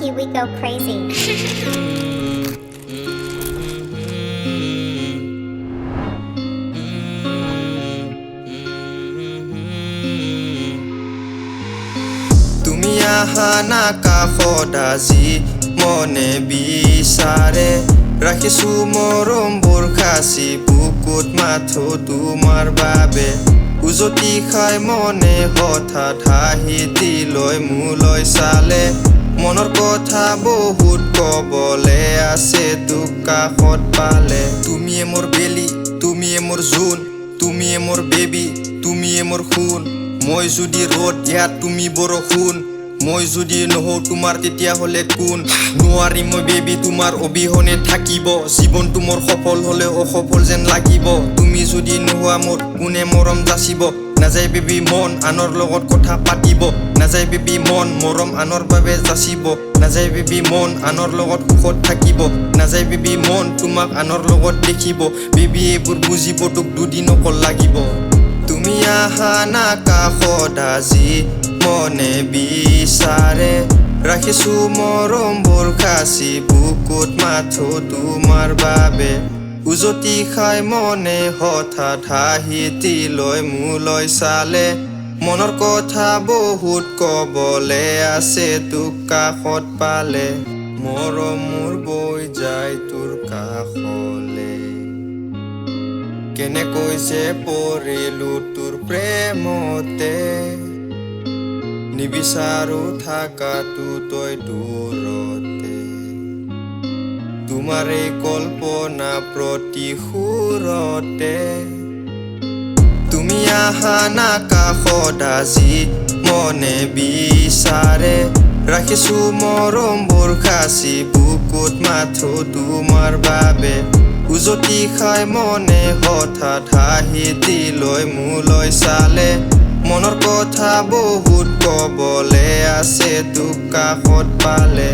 Lowkey, we go crazy. তুমি আহা না কাষদাজি মনে বিচাৰে ৰাখিছো মৰমবোৰ খাচি বুকুত মাথো তোমাৰ বাবে উজতি খাই মনে হঠাৎ হাঁহি দিলৈ মোলৈ চালে মনৰ কথা বহুত কবলে আছে তোক কাষত পালে তুমিয়ে মোৰ বেলি তুমিয়ে মোৰ জোন তুমিয়ে মোৰ বেবি তুমিয়ে মোৰ খুন মই যদি ৰ'দ ইয়াত তুমি বৰষুণ মই যদি নহওঁ তোমাৰ তেতিয়া হলে কোন নোৱাৰি মই বেবি তোমাৰ অবিহনে থাকিব জীৱনটো মোৰ সফল হলে অসফল যেন লাগিব তুমি যদি নোহোৱা মোৰ কোনে মৰম যাচিব নাযায় বেবি মন আনৰ লগত কথা পাতিব নাযায় বেবি মন মৰম আনৰ বাবে যাচিব নাযায় বেবি মন আনৰ লগত সুখত থাকিব নাযায় বেবি মন তোমাক আনৰ লগত দেখিব বেবি এইবোৰ বুজিব তোক দুদিন অকল লাগিব তুমি আহা না কাষদাজি মনে বিচাৰে ৰাখিছো মৰমবোৰ খাচি বুকুত মাথো তোমাৰ বাবে উজতি খাই মনে হঠাৎ হাঁহি দিলৈ মোলৈ চালে মনৰ কথা বহুত কবলে আছে তোক কাষত পালে মৰম মোৰ বৈ যায় তোৰ কাষলে কেনেকৈ যে পৰিলো তোৰ প্ৰেমতে নিবিচাৰো থাকাটো তই দূৰতে তোমাৰ এই কল্পনা প্ৰতি সুৰতে তুমি আহা না কাষদাজি মনে বিচাৰে ৰাখিছো মৰমবোৰ খাচি বুকুত মাথো তোমাৰ বাবে উজতি খাই মনে হঠাৎ হাঁহি দিলৈ মোলৈ চালে মনৰ কথা বহুত কবলে আছে তোক কাষত পালে